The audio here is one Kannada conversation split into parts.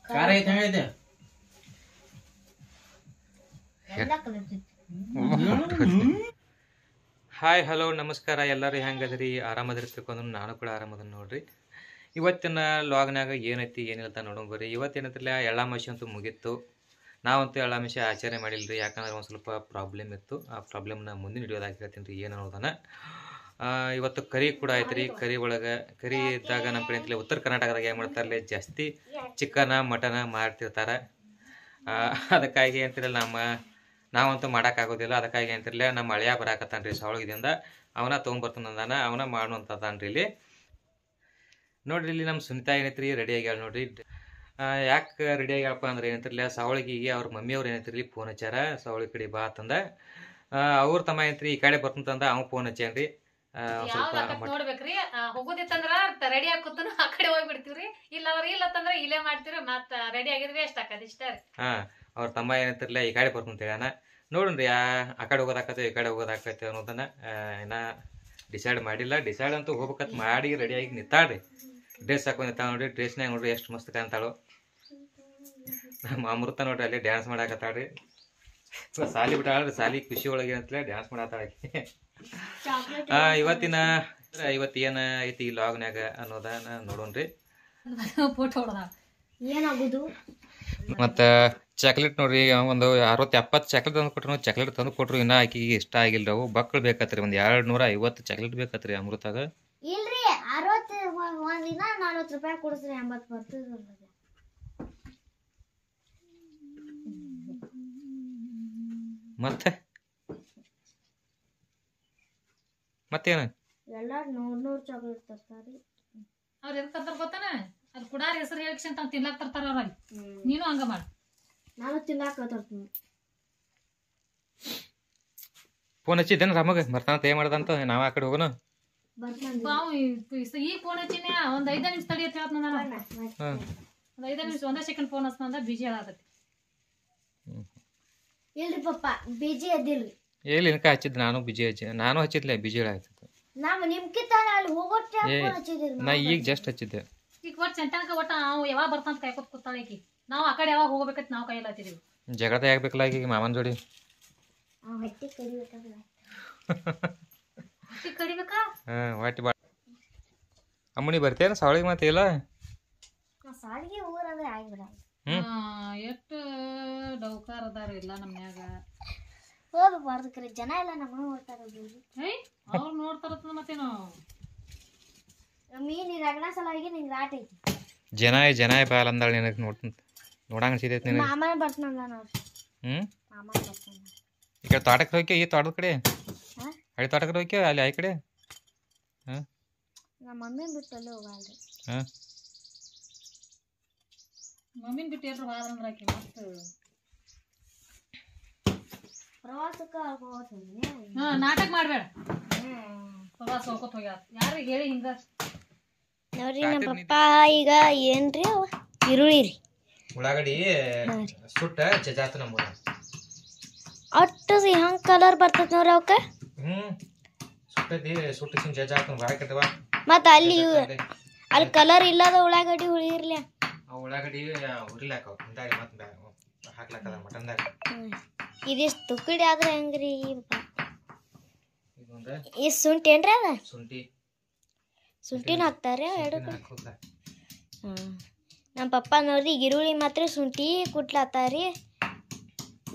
ಖಾರ ಐತೆ ಹೆಂಗೈತೆ ಹಾಯ್ ಹಲೋ ನಮಸ್ಕಾರ ಎಲ್ಲರೂ ಹೆಂಗದ್ರಿ ಆರಾಮದಿರಿ ತಿಳ್ಕೊಂಡು ನಾನು ಕೂಡ ಆರಾಮದನ್ನ ನೋಡ್ರಿ ಇವತ್ತಿನ ಲಾಗ್ನಾಗ ಏನೈತಿ ಏನಿಲ್ಲ ಅಂತ ನೋಡೋಣ ಬರ್ರಿ ಇವತ್ತೇನೈತಿಲ್ಲ ಎಳ್ಳಾಮಾಸಿ ಅಂತೂ ಮುಗೀತು ನಾವಂತೂ ಎಳ್ಳಾಮಾಸಿ ಆಚರಣೆ ಮಾಡಿಲ್ರಿ ಯಾಕಂದ್ರೆ ಒಂದು ಸ್ವಲ್ಪ ಪ್ರಾಬ್ಲಮ್ ಇತ್ತು ಆ ಪ್ರಾಬ್ಲಮ್ನ ಮುಂದಿನ ವಿಡಿಯೋದಾಗ ಹೇಳ್ತೀನಿ ರೀ ಏನು ಅನ್ನೋದನ್ನ ಇವತ್ತು ಕರಿ ಕೂಡ ಐತ್ರಿ ಕರಿ ಒಳಗೆ ಕರಿ ಇದ್ದಾಗ ನಮ್ಮ ಕಡೆ ಅಂತಲೇ ಉತ್ತರ ಕರ್ನಾಟಕದಾಗ ಏನು ಮಾಡ್ತಾರಲ್ಲ ಜಾಸ್ತಿ ಚಿಕನ ಮಟನ ಮಾಡ್ತಿರ್ತಾರೆ ಅದಕ್ಕಾಗಿ ಅಂತಿರಲ್ಲ ನಾವಂತೂ ಮಾಡೋಕ್ಕಾಗೋದಿಲ್ಲ ಅದಕ್ಕಾಗಿ ಅಂತಿರಲ್ಲ ನಮ್ಮ ಹಳೆಯ ಬರಾಕತ್ತಾನ್ರಿ ಸವಳಗಿದಿಂದ ಅವನ ತೊಗೊಂಬರ್ತಾನಂದಾನ ಅವನ ಮಾಡುವಂಥದ್ದಾನ್ರಿ ಇಲ್ಲಿ ನೋಡ್ರಿ ಇಲ್ಲಿ ನಮ್ಮ ಸುನಿತಾ ಏನೈತ್ರಿ ರೆಡಿ ಆಗ್ಯಾಳ ನೋಡ್ರಿ ಯಾಕೆ ರೆಡಿ ಆಗ್ಯಾಳಪ್ಪ ಅಂದ್ರೆ ಏನಂತಿರಲ್ಲ ಸವಳಿಗೆ ಅವ್ರ ಮಮ್ಮಿಯವ್ರು ಏನೈತ್ರಿ ಫೋನ್ ಹಚ್ಚಾರ ಸವಳಿ ಕಡೆ ಬಾ ಅಂತಂದ ಅವ್ರ ತಮ್ಮ ಏನೈತ್ರಿ ಈ ಕಡೆ ಬರ್ತಂತಂದ ಅವ್ನು ಫೋನ್ ಹಚ್ಚಾನ್ರಿ ನೋಡ್ಬೇಕ್ರಿ ಹೋಗೋದಿತ್ತಂದ್ರ ರೆಡಿ ಹಾಕುತ್ತನು ಆ ಕಡೆ ಹೋಗ್ಬಿಡ್ತೀವ್ರಿ ಇಲ್ಲತ್ತಂದ್ರ ಇಲ್ಲೇ ಮಾಡ್ತೀವ್ರಿ ಮತ್ತ ರೆಡಿ ಆಗಿದ್ರೆ ಎಷ್ಟ್ ಆಕದ ಇಷ್ಟ ರೀ ಅವ್ರ ತಮ್ಮ ಏನಂತಿರ್ಲ ಈ ಕಡೆ ಬರ್ತಂತ ಹೇಳಣ ನೋಡ್ರಿ ಆ ಕಡೆ ಹೋಗೋದಾಕತ್ತೆ ಈ ಕಡೆ ಹೋಗೋದಾಕತ್ತೆ ಅನ್ನೋದನ್ನ ಇನ್ನ ಡಿಸೈಡ್ ಮಾಡಿಲ್ಲ ಡಿಸೈಡ್ ಅಂತೂ ಹೋಗ್ಬೇಕಂತ ಮಾಡಿ ರೆಡಿಯಾಗಿ ನಿಂತಾಳ್ರಿ ಡ್ರೆಸ್ ಹಾಕೊಂಡು ನಿಂತಾಳ ನೋಡ್ರಿ ಡ್ರೆಸ್ನಾಗ ನೋಡ್ರಿ ಎಷ್ಟು ಮಸ್ತ್ ಕಾಣ್ತಾಳು ನಮ್ಮ ಅಮೃತ ನೋಡ್ರಿ ಅಲ್ಲಿ ಡ್ಯಾನ್ಸ್ ಮಾಡಾಕತ್ತಾಳ್ರಿ ಸಾಲಿ ಬಿಟ್ಟಾಳ್ರಿ ಸಾಲಿ ಖುಷಿ ಒಳಗೆ ಅಂತಲೇ ಡ್ಯಾನ್ಸ್ ಮಾಡಾತಾಳಕ್ಕೆ ಇವತ್ತು ಏನ ಐತಿ ಈ ಲಾಗ್ನ್ಯಾಗ ಅನ್ನೋದನ್ನ ನೋಡೋಣ್ರಿ ಫೋಟೋ ಏನಾಗುದು ಮತ್ತ ಚಾಕ್ಲೇಟ್ ನೋಡ್ರಿ ಒಂದು 60-70 ಚಾಕ್ಲೇಟ್ ತಂದು ಕೊಟ್ರು ಚಾಕ್ಲೇಟ್ ತಂದು ಕೊಟ್ರು ಇನ್ನ ಆಕಿಗೆ ಇಷ್ಟ ಆಗಿಲ್ರಿ ಅವು ಬಕ್ಳು ಬೇಕತ್ರಿ ಒಂದ್ 250 ಚಾಕ್ಲೇಟ್ ಬೇಕತ್ರಿ ಅಮೃತಾಗ ಇಲ್ರಿ 60 ಒಂದಿನ 40 ರೂಪಾಯಿ ಕೊಡ್ಸ್ರಿ 80 ಬರ್ತದ ಮತ್ತೇನ ಎಲ್ಲ 100 ಚಾಕ್ಲೇಟ್ ತರ್ತಾರಿ ಅವ್ರ ಎದಕ್ ತರ್ತಾರ ಗೊತ್ತಾನ ಅದ್ ಕುಡಾರ ಹೆಸರು ಹೇಳಿಕ್ಷನ್ ತಾವ್ ತಿನ್ಲಾಕ್ ತರ್ತಾರ ಅವ್ರಾಗ ನೀನು ಹಂಗ ಮಾಡ ನಾನು ತಿನ್ನಾಕ ತರ್ತೀನಿ ಫೋನ್ ಹಚ್ಚಿದ್ದೇನ ರಾಮಗ ಬರ್ತಾನಂತ ಏನ್ ಮಾಡ್ದಂತ ನಾವ ಆ ಕಡೆ ಹೋಗೋಣ ಈ ಫೋನ್ ಹಚ್ಚಿನ ಒಂದ್ 5 ನಿಮಿಷ ತಡಿ ಅಂತ ಹೇಳ್ತ ಒಂದ್ 5 ನಿಮಿಷ ಒಂದೇ ಸೆಕೆಂಡ್ ಫೋನ್ ಹಚ್ಚಿನ ಬಿಜಿ ಹೇಳಾಕತ್ತಿ ಇಲ್ರಿ ಪಪ್ಪ ಬಿಜಿ ಅದಿಲ್ರಿ ಎಲ್ಲಿ ಇನ್ಕ ಹಚ್ಚಿದ್ ನಾನು ಹಚ್ಚಿದ್ಲೆ ಬಿಜಿ ಹೇಳಾಯ್ತು ನಾವು ನಿಮ್ಕಿಂತ ಅಲ್ಲಿ ಹೋಗೋ ಫೋನ್ ಹಚ್ಚಿದ್ರಿ ನಾ ಈಗ ಜಸ್ಟ್ ಹಚ್ಚಿದ್ದೆ ಈಗ ಒಟ್ಟು ಸೆಂಟನ್ಕ ಒಟ್ಟ ನಾವು ಯಾವಾಗ ಬರ್ತಾಂತ ಕಾಯ್ಕೊತ್ ಕೂತಾಳೆ ಆಕಿ ನಾವು ಆ ಕಡೆ ಯಾವಾಗ ಹೋಗ್ಬೇಕಂತ ನಾವು ಕೈಯಲ್ಲಿ ಹತ್ತಿದೀವಿ ಜಗಳದ ಆಗ್ಬೇಕಲ್ಲ ಈಗ ಮಾಮನ್ ಜೋಡಿ ಹೊಟ್ಟಿ ಕಡಿಬೇಕಲ್ಲ ಹೊಟ್ಟಿ ಕಡಿಬೇಕಾ ಹೊಟ್ಟಿ ಬಾ ಅಮ್ಮನಿ ಬರ್ತೇನ ಸಾವಳಿಗೆ ಮತ್ತೆ ಇಲ್ಲ ಸಾಲಿಗೆ ಊರಂದ್ರೆ ಆಗಿಬಿಡ ಎಷ್ಟು ಡೌಕಾರ ಅದಾರ ಇಲ್ಲ ನಮ್ನ್ಯಾಗ ಹೋಗ್ಬಾರ್ದು ಕರೆ ಜನ ಎಲ್ಲ ನಮ್ಮ ನೋಡ್ತಾರ ಅವ್ರು ನೋಡ್ತಾರ ಮತ್ತೇನು ಮೀನ್ ರಗಣ ಸಲುವಾಗಿ ನಿಂಗೆ ರಾಟ್ ಐತಿ ಜನ ಬಾಲ ಅಂದಾಳ ನಿನಗೆ ನೋಡಂಗ ಅನ್ಸಿದೈತಿ ನಿನಗೆ ಮಾಮನ ಬರ್ತಾನಲ್ಲ ನೋಡ್ರಿ ಮಾಮನ ಬರ್ತಾನ ಈ ಕಡೆ ತೋಟಕ್ಕೆ ಹೋಗ್ಯ ಈ ತೋಟದ ಕಡೆ ಹಳಿ ತೋಟಕ್ಕೆ ಹೋಗ್ಯ ಅಲ್ಲಿ ಆ ಕಡೆ ನಮ್ಮ ಮಮ್ಮಿನ ಬಿಟ್ಟು ಅಲ್ಲಿ ಹೋಗಲ್ರಿ ಮಮ್ಮಿನ ಬಿಟ್ಟು ಎಲ್ಲರೂ ಹೋದ್ರಂದ್ರ ಆಕಿ ಮಸ್ತ್ ಪ್ರವಾಸಕ್ಕೆ ಹೋಗ್ತೀನಿ ನಾಟಕ ಮಾಡ್ಬೇಡ ಪ್ರವಾಸ ಹೋಗ್ಕೊತ ಹೋಗ್ಯಾರ ಯಾರಿಗೆ ಹೇಳಿ ಹಿಂಗ ನೋಡ್ರಿ ನಮ್ಮ ಪಪ್ಪ ಈಗ ಏನ್ರಿ ಅವ ಈರುಳ್ಳಿ ರೀ ಉಳ್ಳಾಗಡ್ಡಿ ಸುಟ್ಟ ಜಜಾತ ನಮ್ಮ ಒಟ್ಟು ಹಂಗೆ ಕಲರ್ ಬರ್ತೈತೆ ನೋಡ್ರಿ ಅವಕ್ಕೆ ಸುಟ್ಟದಿ ಸುಟ್ಟಿಸಿನ ಜಜಾತ ಬಾಕತ್ತವ ಮತ್ತು ಅಲ್ಲಿ ಕಲರ್ ಇಲ್ಲದ ಉಳ್ಳಾಗಡ್ಡಿ ಹುಳಿರ್ಲಿ ಆ ಉಳ್ಳಾಗಡ್ಡಿ ಹುರಿಲಾಕ ಹಿಂದಾಗಿ ಮತ್ತೆ ಹಾಕ್ಲಾಕದ ಮಟನ್ದಾಗ ಇದಿಷ್ಟು ತುಕ್ಕಡಿ ಆದ್ರೆ ಹೆಂಗ್ರಿ ಈ ಶುಂಠಿ ಏನ್ರಿ ಅದ ಶುಂಠಿನ ಹಾಕ್ತಾರೆ ಎರಡು ನಮ್ಮ ಪಪ್ಪ ನೋಡ್ರಿ ಈರುಳ್ಳಿ ಮಾತ್ರ ಶುಂಠಿ ಕುಟ್ಲತ್ತಾರಿ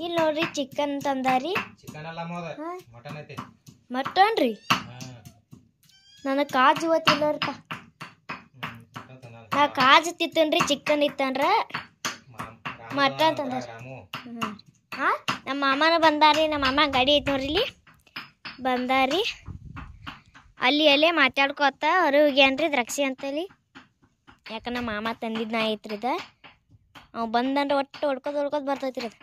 ಇಲ್ಲಿ ನೋಡ್ರಿ ಚಿಕನ್ ತಂದಾರಿ ಮಟನ್ ರೀ ನನಗೆ ಕಾಜು ಗೊತ್ತಿಲ್ಲರಪ್ಪ ನಾ ಕಾಜು ತಿತ್ತನ್ರಿ ಚಿಕನ್ ಇತ್ತಂದ್ರ ಮಟನ್ ತಂದಾರ ಹಾಂ ನಮ್ಮ ಮಾಮನ ಬಂದಾರಿ ನಮ್ಮ ಮಾಮ ಗಾಡಿ ಐತೆ ನೋಡ್ರಿ ಇಲ್ಲಿ ಬಂದಾರಿ ಅಲ್ಲಿ ಅಲ್ಲೇ ಮಾತಾಡ್ಕೋತ ಹೊರ ಹೋಗ್ಯಾನ್ರಿ ದ್ರಾಕ್ಷಿ ಅಂತಲ್ಲಿ ಯಾಕ ನಮ್ಮ ಮಾಮ ತಂದಿದ್ನ ಐತ್ರಿ ಇದ ಅವ್ ಬಂದನ್ರಿ ಒಟ್ಟು ಹೊಡ್ಕೋದ್ ಬರ್ತೈತ್ರಿ ಅದು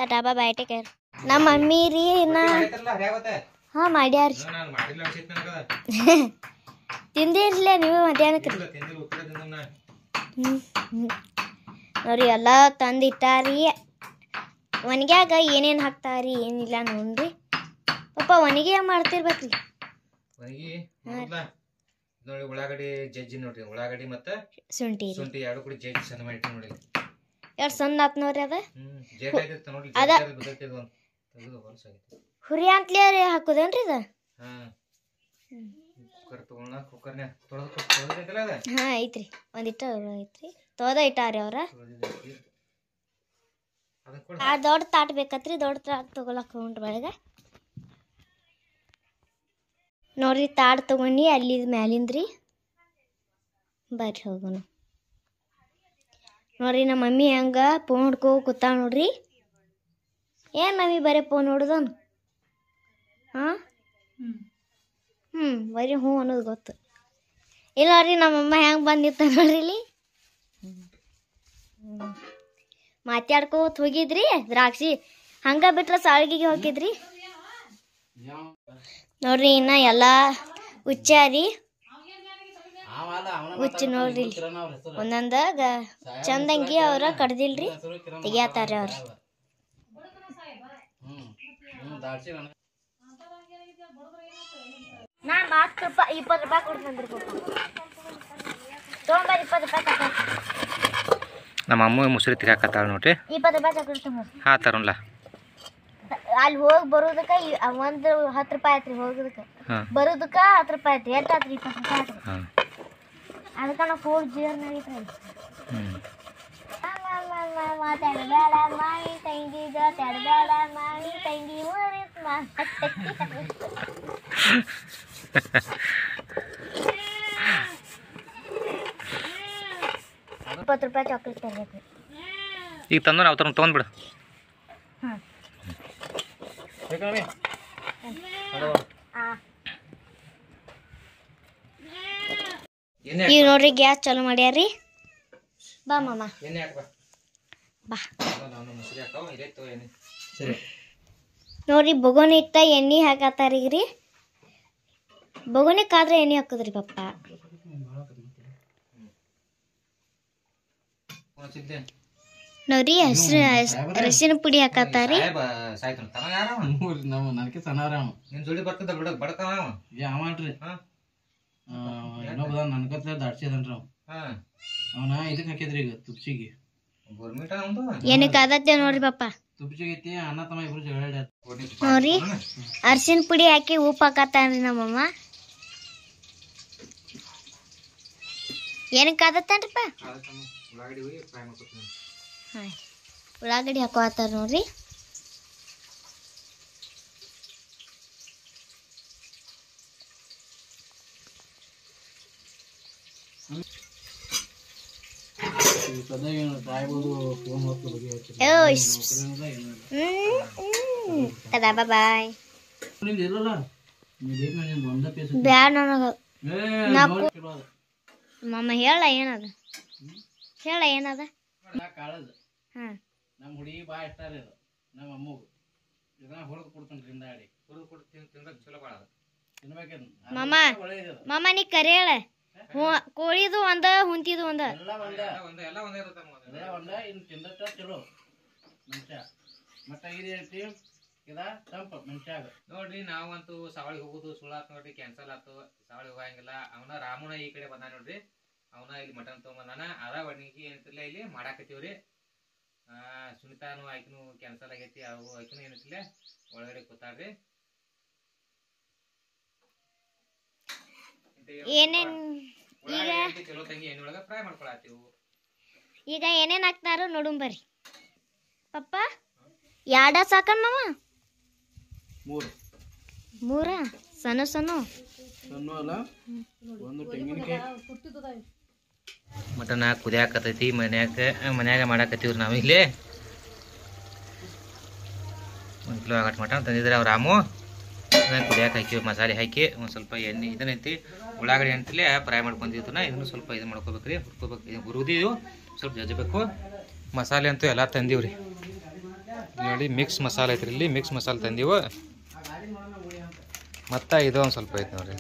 ಟಾಟಾ ಬಾಯ್ ಟೇಕ್ ಕೇರ್ ನಮ್ಮ ಮಮ್ಮಿ ರೀ ಹಾಂ ಮಾಡ್ಯಾರಿ ತಿಂದಿರ್ಲೇ ನೀವು ಮಧ್ಯಾಹ್ನಕ್ಕೆ ನೋಡ್ರಿ ಎಲ್ಲ ತಂದಿಟ್ಟಾರಿ ಒಣಗ್ಯಾಗ ಏನೇನು ಹಾಕ್ತಾರಿ ಏನಿಲ್ಲ ನೋಡ್ರಿ ಪಪ್ಪ ಒಣಗಿ ಮಾಡ್ತಿರ್ಬೇಕ್ರಿ ನೋಡಿ ಉಳ್ಳಾಗಡ್ಡಿ ಜಜ್ಜಿ ನೋಡ್ರಿ, ಉಳ್ಳಾಗಡ್ಡಿ ಮತ್ತೆ ಶುಂಠಿ ಶುಂಠಿ ಎರಡು ಕೂಡ ಜಜ್ಜಿ ಸಣ್ಣ ಮಾಡಿ ನೋಡಿ. ಎರಡು ಸಣ್ಣ ಆತ್ ನೋಡ್ರಿ ಅದ ಜೇಟ್ ಆಯ್ತು ನೋಡ್ರಿ, ಬಿದ್ದೈತಿ ಒಂದು ತೆಗೆದು ಹೊಲಸಾಗೈತಿ. ಹುರಿ ಅಂತಲೇ ಹಾಕೋದೇನ್ರಿ ಅದ? ಕುಕ್ಕರ್ ತಗೊಂಡ ಕುಕ್ಕರ್ನ್ಯಾಗ ತೊಳೆದೈತಲ್ಲ ಅದ? ಹಾ ಐತ್ರಿ, ಒಂದಿಟ್ಟು ಐತ್ರಿ, ತೊಳೆದ ಇಟ್ಟಾರಿ ಅವ್ರ. ದೊಡ್ಡ ತಾಟ್ ಬೇಕತ್ರಿ, ದೊಡ್ಡ ತಾಟ್ ತಗೊಳಕ್ ಹೊಂಟ್ರಿ ಬೆಳಗ್ಗೆ ನೋಡ್ರಿ. ತಾಟ್ ತಗೊಂಡು ಅಲ್ಲಿ ಮ್ಯಾಲಿಂದ್ರಿ ಬರ್ರಿ ಹೋಗೋಣ ನೋಡ್ರಿ. ನಮ್ಮ ಮಮ್ಮಿ ಹಂಗ ಫೋನ್ ಹಿಡ್ಕೊ ಕೂತಾಳ ನೋಡ್ರಿ. ಏನ್ ಮಮ್ಮಿ ಬರೀ ಫೋನ್ ನೋಡುದನ್? ಹಾಂ ಬರೀ ಹ್ಞೂ ಅನ್ನೋದು ಗೊತ್ತು ಇಲ್ಲ ನೋಡ್ರಿ. ನಮ್ಮಮ್ಮ ಹೆಂಗೆ ಬಂದಿತ್ತ ನೋಡ್ರಿ ಇಲ್ಲಿ ಮಾತಾಡ್ಕೋತ ಹೋಗಿದ್ರಿ. ದ್ರಾಕ್ಷಿ ಹಂಗ ಬಿಟ್ರ ಸಾಳ್ಗಿಗೆ ಹೋಗಿದ್ರಿ ನೋಡ್ರಿ. ಇನ್ನ ಎಲ್ಲ ಉಚ್ಚಾರಿ ಹುಚ್ಚು ನೋಡ್ರಿ. ಒಂದೊಂದಾಗ ಚಂದಂಗಿ ಅವ್ರ ಕಡ್ದಿಲ್ರಿ, ತೆಗಿಯಾತಾರ ಅವ್ರ. ನಾ 20 ರೂಪಾಯಿ ಕೊಡ್ತಂದ್ರಿ ತೊಗೊಂಬರ್ರಿ. 20 ರೂಪಾಯಿ ನಮ್ಮ ಅಮ್ಮ ಮುಸುರಿ ತಿಗಾಕತ್ತಾಳ ನೋಡ್ರಿ. 20 ರೂಪಾಯಿ ತಗೊಳ್ತೀನಿ. ಹಾ ತರೋಲ್ಲ. ಅಲ್ಲಿ ಹೋಗಿ ಬರೋದಕ್ಕೆ ಒಂದು 10 ರೂಪಾಯಿ ಆಯ್ತ್ರಿ. ಹೋಗೋದಕ್ಕೆ ಬರೋದಕ್ಕೆ 10 ರೂಪಾಯಿ ಆಯ್ತು. ಎಷ್ಟು ಆತ್ರಿ? 20 ರೂಪಾಯಿ ಆಯ್ತು. ಅದಕ್ಕೆ ನಾವು ಫೋರ್ ಜೀವನಾಗೈತ್ರಿ. ಮಾತಾಡಬೇಡ ಮಾಡಿ ತಂಗಿ ಜೊತೆಡಬೇಡ ಮಾಡಿ ತಂಗಿ ಊರಿತ್ $20 ರೂಪಾಯಿ ಚಾಕ್ಲೇಟ್ ತರಬೇಕು. ಈಗ ತಂದು ನಾವು ತೊಗೊಂಡ್ಬಿಡು. ಈಗ ನೋಡ್ರಿ ಗ್ಯಾಸ್ ಚಾಲು ಮಾಡ್ಯಾರಿ. ಬಾ ಮಾಮ ಬಾ. ನೋಡ್ರಿ ಬೊಗೋನಿ ಇಟ್ಟ ಎಣ್ಣೆ ಹಾಕತ್ತಾರೀಗ್ರಿ. ಬೊಗೋನಿಕ್ಕಾದ್ರೆ ಎಣ್ಣೆ ಹಾಕುದ್ರಿ ಪಪ್ಪ. ನೋಡ್ರಿ ಅರಿಶಿನ ಪುಡಿ ಹಾಕತ್ತಾರಿ. ಏನಕ್ಕೆ ಆದತ್ತೆ ನೋಡ್ರಿ ಪಪ್ಪ. ನೋಡ್ರಿ ಅರಿಶಿನ ಪುಡಿ ಹಾಕಿ ಉಪ್ಪು ಹಾಕತ್ತಾನ್ರಿ ನಮ್ಮಮ್ಮ. ಏನಕ್ಕೆ ಆದತ್ತೇನ್ರಿಪ್ಪ? ಉಳ್ಳಾಗಡ್ಡಿ ಹಾಕೋತಾರ ನೋಡ್ರಿ. ಬಾಯ್. ಬ್ಯಾಡ ನನಗ. ಮಮ್ಮ ಹೇಳ ಏನದ, ಹೇಳ ಏನದ. ನಮ್ಮ ಹುಡುಗಿ ಬಾ ಇಷ್ಟ ನಮ್ಮ ಅಮ್ಮಗೂ ಇದನ್ನ ಹೊರದು ಕೊಡ್ತೀನಿ. ಮಾಮ ಮಾಮ ನೀ ಕರೆ ಹೇಳ. ಕೋಳಿದು ಒಂದ ಹುಂತಿದು ಒಂದ ಇನ್ನು ತಿಂದಟ್ಟ ಚಲೋ ಮನುಷ್ಯ. ಮತ್ತ ಇದೇಂತಿ ಇದ ತಂಪ ಮನುಷ್ಯಾಗ. ನೋಡ್ರಿ ನಾವಂತೂ ಸಾವಳಿಗೆ ಹೋಗುದು ಸುಳ್ಳಾತ್ ನೋಡ್ರಿ, ಕ್ಯಾನ್ಸಲ್ ಆತು. ಸಾವಳಿಗೆ ಹೋಗಂಗಿಲ್ಲ. ಅವನ ರಾಮುನ ಈ ಕಡೆ ಬಂದ ನೋಡ್ರಿ. ಅವನ ಇಲ್ಲಿ ಮಟನ್ ತೊಗೊಂಬಂದಾನ. ಅದ ಒಣಗಿ ಏನಂತಿಲ್ಲ ಇಲ್ಲಿ ಮಾಡಾಕತ್ತೀವ್ರಿ. ಸುನಿತಾನು ಆಯ್ಕನು ಕ್ಯಾನ್ಸಲ್ ಆಗೈತಿ. ಅವು ಆಯ್ಕನು ಏನಂತಿಲ್ಲ ಒಳಗಡೆ ಕೂತಾಡ್ರಿ. ಏನೇನ್ ಚಲೋ ತಂಗಿ ಎಣ್ಣೆ ಒಳಗ ಫ್ರೈ ಮಾಡ್ಕೊಳತ್ತೀವಿ. ಈಗ ಏನೇನ್ ಹಾಕ್ತಾರೋ ನೋಡುಂ ಬರ್ರಿ ಪಪ್ಪ. ಯಾಡ ಸಾಕನ್ ಮಾಮ? ಮೂರ ಸಣ್ಣ ಸಣ್ಣ ಮಟನ್ ಕುದಿಯಾಕತೈತಿ. ಮನ್ಯಾಗ ಮಾಡಾಕತ್ತೀವ್ರಿ ನಾವು. ಇಲ್ಲಿ 1 ಕಿಲೋ ಆಗಟ್ ಮಟನ್ ತಂದಿದ್ರೆ ಅವ್ರು ರಾಮು. ಕುದಿಯಾಕ ಹಾಕಿವಿ, ಮಸಾಲೆ ಹಾಕಿ ಒಂದು ಸ್ವಲ್ಪ ಎಣ್ಣೆ ಇದನ್ನೈತಿ ಉಳ್ಳಾಗಡ್ಡಿ ಅಂತಲೇ ಫ್ರೈ ಮಾಡ್ಕೊಂಡಿದ್ವಿ. ಇದನ್ನು ಸ್ವಲ್ಪ ಇದು ಮಾಡ್ಕೋಬೇಕ್ರಿ, ಹುರ್ಕೋಬೇಕು. ಹುರಿದಿವು ಸ್ವಲ್ಪ ಜಜ್ಬೇಕು. ಮಸಾಲೆ ಅಂತೂ ಎಲ್ಲ ತಂದೀವ್ರಿ ನೋಡಿ. ಮಿಕ್ಸ್ ಮಸಾಲೆ ಐತ್ರಿ ಇಲ್ಲಿ. ಮಿಕ್ಸ್ ಮಸಾಲೆ ತಂದೀವು. ಮತ್ತು ಇದು ಒಂದು ಸ್ವಲ್ಪ ಐತಿ ನೋಡ್ರಿ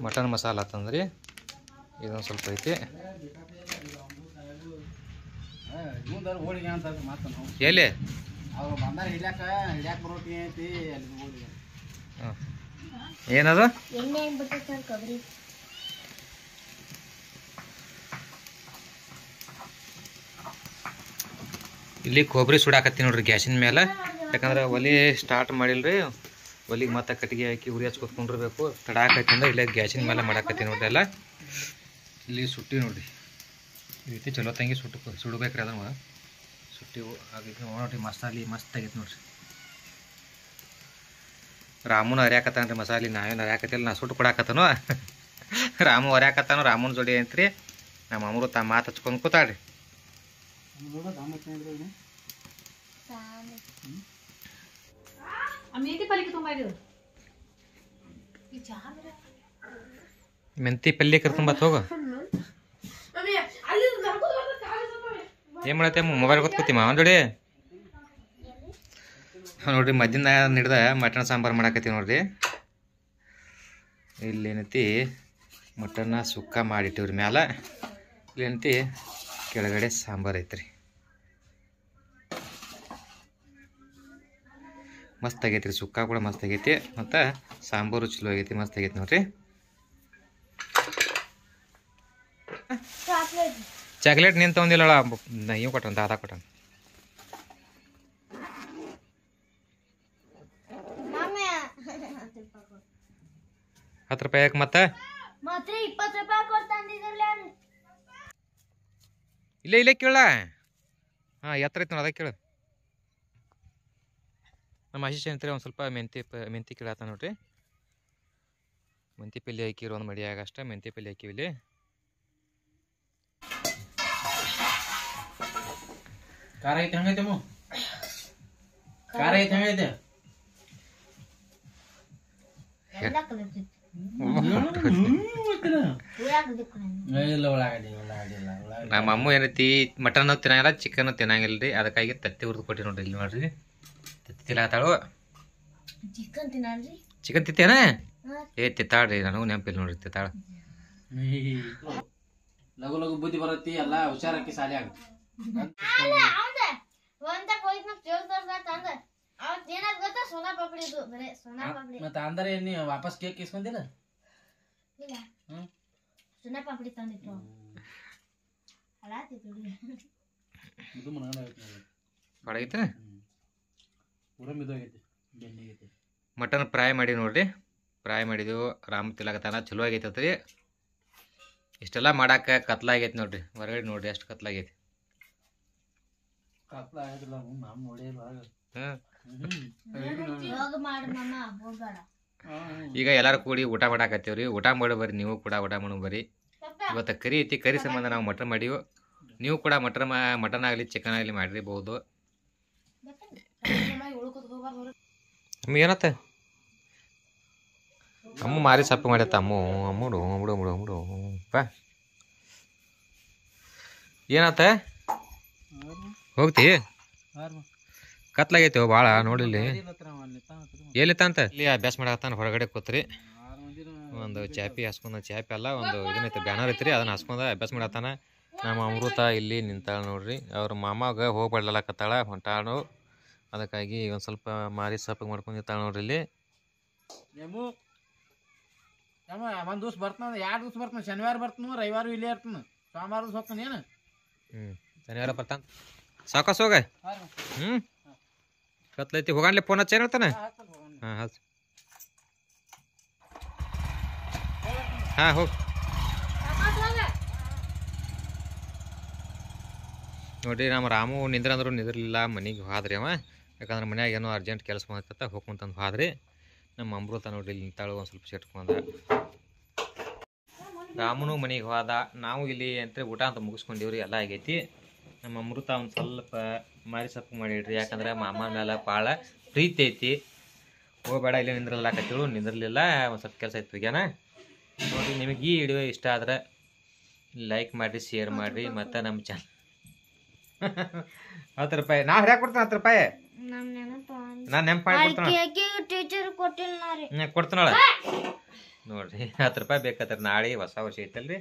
ಮಟನ್ ಮಸಾಲ ತಂದ್ರಿ. ಇದೊಂದು ಸ್ವಲ್ಪ ಐತಿ. ಎಲ್ಲಿ ಏನದು ಎಣ್ಣೆ ಬಿಟ್ಟೈತೆ ಕೊಬ್ಬರಿ. ಇಲ್ಲಿ ಕೊಬ್ಬರಿ ಸುಡಾಕತ್ತೀನಿ ನೋಡ್ರಿ ಗ್ಯಾಸಿನ ಮೇಲೆ. ಯಾಕಂದ್ರೆ ಒಲೆ ಸ್ಟಾರ್ಟ್ ಮಾಡಿಲ್ರಿ, ಒಲಿಗೆ ಮತ್ತೆ ಕಟ್ಟಿಗೆ ಹಾಕಿ ಉರಿ ಹಚ್ಕೊತ್ಕೊಂಡಿರ್ಬೇಕು. ತಡ ಆಕೈತಿ ಅಂದ್ರೆ ಇಲ್ಲೇ ಗ್ಯಾಸಿನ ಮೇಲೆ ಮಾಡಾಕತ್ತೀನಿ ನೋಡ್ರಿ ಎಲ್ಲ. ಇಲ್ಲಿ ಸುಟ್ಟಿ ನೋಡ್ರಿ, ಈ ರೀತಿ ಚಲೋ ತಂಗಿ ಸುಡಬೇಕ್ರಿ ಅದನ್ನು. ಸುಟ್ಟಿವು ಆಗೈತಿ ನೋಡ್ರಿ, ಮಸಾಲೆ ಮಸ್ತ್ ಆಗೈತಿ ನೋಡ್ರಿ. ರಾಮುನ ಹರಿಯಾಕತ್ತಾನ್ರಿ ಮಸಾಲೆ, ನಾವೇನು ಹರಿಯಾಕತ್ತಿಲ್ಲ, ನಾ ಸುಟ್ಟು ಕೊಡಾಕತ್ತನು. ರಾಮು ಹರಿಯಾಕತ್ತಾನು, ರಾಮನ ಜೋಡಿ ಐತ್ರಿ. ನಮ್ಮ ಅಮ್ಮರು ತಾ ಮಾತು ಹಚ್ಕೊಂಡು ಕೂತಾಳ್ರಿ. ಮೆಂತಿ ಪಲ್ಯ ಕರ್ಕೊಂಬತ್ ಹೋಗು. ಏನ್ ಮಾಡತ್ತೆ ಮೊಬೈಲ್ ಗೊತ್ಕೋತಿ ಮಾವನ್ ಜೋಡಿ ನೋಡ್ರಿ. ಮದ್ದಿನ ಹಿಡ್ದ ಮಟನ್ ಸಾಂಬಾರು ಮಾಡಾಕತ್ತೀವಿ ನೋಡ್ರಿ. ಇಲ್ಲೇನೈತಿ ಮಟನ್ನ ಸುಕ್ಕ ಮಾಡಿಟ್ಟಿವ್ರಿ ಮ್ಯಾಲ. ಇಲ್ಲೇನೈತಿ ಕೆಳಗಡೆ ಸಾಂಬಾರು ಐತ್ರಿ. ಮಸ್ತ್ ಆಗೈತಿ ರೀ, ಸುಕ್ಕ ಕೂಡ ಮಸ್ತ್ ಆಗೈತಿ, ಮತ್ತು ಸಾಂಬಾರು ಚಲೋ ಆಗೈತಿ, ಮಸ್ತ್ ಆಗೈತಿ ನೋಡ್ರಿ. ಚಾಕ್ಲೇಟ್ ನೀನು ತೊಗೊಂದಿಲ್ಲ, ಇವ್ ಕೊಟ್ಟಂತ ದಾದಾ ಕೊಟ್ಟಂತ. ₹10 ಮತ್ತೆ ಇಲ್ಲೇ ಕೇಳ. ಹಾಂ ಎತ್ತರ ಐತಿ ನೋಡಿ, ಅದಕ್ಕೆ ಕೇಳು. ನಮ್ಮ ಅಸಿಸ್ಟೆಂಟ್ ಒಂದು ಸ್ವಲ್ಪ ಮೆಂತಿ ಕೇಳತ್ತ ನೋಡ್ರಿ. ಮೆಂತಿ ಪಲ್ಯ ಹಾಕಿರೋ ಒಂದು ಮಡಿಯಾಗ ಅಷ್ಟೇ ಮೆಂತಿ ಪಲ್ಯ ಹಾಕಿವಿ ಇಲ್ಲಿ. ಖಾರ ಐತೆ ಹಂಗೈತೆ ಅಮ್ಮ, ಖಾರ ಐತೆ ಹಂಗೈತೆ. ಇಲ್ಲ ಉಳ್ಳಾಗಡ್ಡಿ ಉಳ್ಳಾಗಡ್ಡಿ ಇಲ್ಲ. ನಮ್ಮ ಅಮ್ಮ ಏನೈತಿ ಮಟನ್ ತಿನ್ನಂಗಿಲ್ಲ, ಚಿಕನ್ ತಿನ್ನಂಗಿಲ್ಲ ರೀ. ಅದಕ್ಕಾಗಿ ತತ್ತಿ ಹುರಿದು ಕೊಟ್ಟಿ ನೋಡ್ರಿ. ಇಲ್ಲಿ ನೋಡ್ರಿ ತತ್ತಿ ತಿನ್ನತಾಳು. ಚಿಕನ್ ತಿತ್ತೇನ? ತಿತ್ತಾಳ್ರಿ, ನನಗೂ ನೆನಪಿಲ್ಲ ನೋಡ್ರಿ ತಿತ್ತಾಳ. ಲಗು ಲಗು ಬುದ್ಧಿ ಬರತ್ತಿ, ಎಲ್ಲ ಹುಷಾರಾಕಿ ಸಾಲಿ ಆಗ. ಮತ್ತ ಅಂದ್ರೆ ನೀ ವಾಪಸ್ ಕೇಕ್ ಇಸ್ಕೊಂದಿಲ್ಲ? ಮಟನ್ ಫ್ರೈ ಮಾಡಿ ನೋಡ್ರಿ. ಫ್ರೈ ಮಾಡಿದೆವು, ರಾಮ್ ತಿಲಾಕತ್ತಾನ, ಚಲೋ ಆಗೈತತ್ರಿ. ಇಷ್ಟೆಲ್ಲ ಮಾಡಾಕ ಕತ್ಲಾಗೈತಿ ನೋಡ್ರಿ. ಹೊರಗಡೆ ನೋಡ್ರಿ ಎಷ್ಟು ಕತ್ಲಾಗೈತಿ. ಈಗ ಎಲ್ಲಾರು ಕೂಡಿ ಊಟ ಮಾಡಾಕತ್ತೀವ್ರಿ. ಊಟ ಮಾಡಿ ಬರ್ರಿ, ನೀವು ಕೂಡ ಊಟ ಮಾಡೋ ಬರ್ರಿ. ಇವತ್ತು ಕರಿ ಐತಿ, ಕರಿ ಸಂಬಂಧ ನಾವು ಮಟನ್ ಮಾಡೀವಿ. ನೀವು ಕೂಡ ಮಟನ್ ಆಗಲಿ ಚಿಕನ್ ಆಗಲಿ ಮಾಡಿರ್ಬೋದು. ಅಮ್ಮ ಏನತ್ತ? ಅಮ್ಮ ಮಾರಿ ಸಪ್ಪು ಮಾಡತ್ತ. ಅಮ್ಮಡು ಬಾ. ಏನತ್ತ? ಹೋಗ್ತಿ? ಕತ್ಲಾಗೈತಿ ಭಾಳ ನೋಡಿಲ್ಲಿ. ಎಲ್ಲಿತ್ತ ಅಂತ ಇಲ್ಲಿ ಅಭ್ಯಾಸ ಮಾಡತ್ತಾನ. ಹೊರಗಡೆ ಕೂತ್ರಿ, ಒಂದು ಚಾಪಿ ಹಾಸ್ಕೊಂಡ, ಚಾಪಿ ಅಲ್ಲ ಒಂದು ಇದನ್ನೈತಿ ಬ್ಯಾನರ್ ಐತ್ರಿ, ಅದನ್ನ ಹಾಸ್ಕೊಂಡ ಅಭ್ಯಾಸ ಮಾಡತ್ತಾನ. ನಮ್ಮ ಅಮೃತ ಇಲ್ಲಿ ನಿಂತಾಳ ನೋಡ್ರಿ. ಅವ್ರ ಮಾಮಾಗ ಹೋಗ್ಬಡ್ಲಕತ್ತಾಳ, ಹೊಂಟಾಳು. ಅದಕ್ಕಾಗಿ ಒಂದು ಸ್ವಲ್ಪ ಮಾರಿ ಸಪ್ಪಗೆ ಮಾಡ್ಕೊಂಡಿರ್ತಾಳ ನೋಡ್ರಿ. ಇಲ್ಲಿ ಒಂದ್ ದಿವ್ಸ ಬರ್ತಾನ, 2 ದಿವ್ಸ ಬರ್ತಾನ. ಶನಿವಾರ ಬರ್ತಾನ, ರವಿವಾರ ಇಲ್ಲೇ ಇರ್ತಾನ, ಸೋಮವಾರ ದಿವ್ಸ ಹೋಗ್ತಾನ. ಏನು ಶನಿವಾರ ಬರ್ತಾನ. ಸಾಕಾಸ್ ಹೋಗ. ಕತ್ಲೈತಿ, ಹೋಗಾನ್ಲೆ ಫೋನ್ ಹಚ್ಚ ಹೇಳ್ತಾನೆ. ಹಾಂ ಹೌದು, ಹಾಂ ಹೋಗಿ ನೋಡ್ರಿ. ನಮ್ಮ ರಾಮು ನಿಂದ್ರಂದ್ರು ನಿಂದಿರ್ಲಿಲ್ಲ, ಮನೆಗೆ ಹೋದ್ರಿ ಅವ. ಯಾಕಂದ್ರೆ ಮನ್ಯಾಗ ಏನೋ ಅರ್ಜೆಂಟ್ ಕೆಲಸ ಮಾಡ್ತತ್ತ, ಹೋಗ್ಕೊಂತಂದು ಹೋದ್ರಿ. ನಮ್ಮ ಅಮೃತ ನೋಡ್ರಿ ಇಲ್ಲಿ ನಿಂತಾಳು, ಒಂದು ಸ್ವಲ್ಪ ಸೆಟ್ಕೊಂಡ. ರಾಮನು ಮನೆಗೆ ಹೋದ. ನಾವು ಇಲ್ಲಿ ಅಂತ ಊಟ ಅಂತ ಮುಗಿಸ್ಕೊಂಡಿವ್ರಿ, ಎಲ್ಲ ಆಗೈತಿ. ನಮ್ಮ ಅಮೃತ ಒಂದು ಸ್ವಲ್ಪ ಮಾರಿ ಸಪ್ಪು ಮಾಡಿಡ್ರಿ. ಯಾಕಂದ್ರೆ ಮಾಮನ ಮೇಲೆ ಭಾಳ ಪ್ರೀತಿ ಐತಿ. ಹೋಗಬೇಡ ಇಲ್ಲೇ ನಿಂದ್ರಲ್ಲಾಕತ್ತಿಳು, ನಿಂದಿರ್ಲಿಲ್ಲ. ಒಂದು ಸ್ವಲ್ಪ ಕೆಲಸ ಐತಿ ಈಗೇನ. ನೋಡಿರಿ, ನಿಮಗೆ ಈ ವಿಡಿಯೋ ಇಷ್ಟ ಆದ್ರೆ ಲೈಕ್ ಮಾಡಿರಿ, ಶೇರ್ ಮಾಡಿರಿ. ಮತ್ತು ನಮ್ಮ ಚಾನಲ್ ₹10 ನಾ ಹರ್ಯಾಕ ಕೊಡ್ತಾನೆ. ₹10 ನಾನು ನೆನಪು ಮಾಡಿ ಕೊಡ್ತಾನಳ ನೋಡ್ರಿ. ₹10 ಬೇಕಾದ್ರೆ ನಾಳೆ ಹೊಸ ವರ್ಷ ಐತಲ್ರಿ,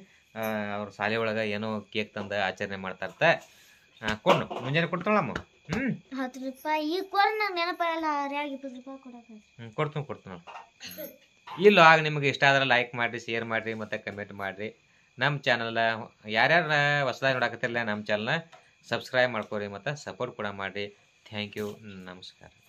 ಅವ್ರ ಶಾಲೆ ಒಳಗೆ ಏನೋ ಕೇಕ್ ತಂದು ಆಚರಣೆ ಮಾಡ್ತಾರತ್ತ. ಕೊಡು, ಮುಂಜಾನೆ ಕೊಡ್ತಾಳಮ್ಮ. ₹10 ಈಗ ಕೊಡ, ನಂಗೆ ನೆನಪಿಲ್ಲ. ₹20 ಕೊಡ್ತೀನಿ. ಕೊಡ್ತೀನಿ ಈ ಲಾಗ್ ನಿಮಗೆ ಇಷ್ಟ ಆದ್ರೆ ಲೈಕ್ ಮಾಡಿರಿ, ಶೇರ್ ಮಾಡಿರಿ ಮತ್ತು ಕಮೆಂಟ್ ಮಾಡಿರಿ. ನಮ್ಮ ಚಾನಲ್ ಯಾರ್ಯಾರು ಹೊಸದಾಗಿ ನೋಡಕತ್ತಿರಲಿಲ್ಲ ನಮ್ಮ ಚಾನಲ್ನ ಸಬ್ಸ್ಕ್ರೈಬ್ ಮಾಡ್ಕೊರಿ ಮತ್ತು ಸಪೋರ್ಟ್ ಕೂಡ ಮಾಡಿರಿ. Thank you. ನಮಸ್ಕಾರ.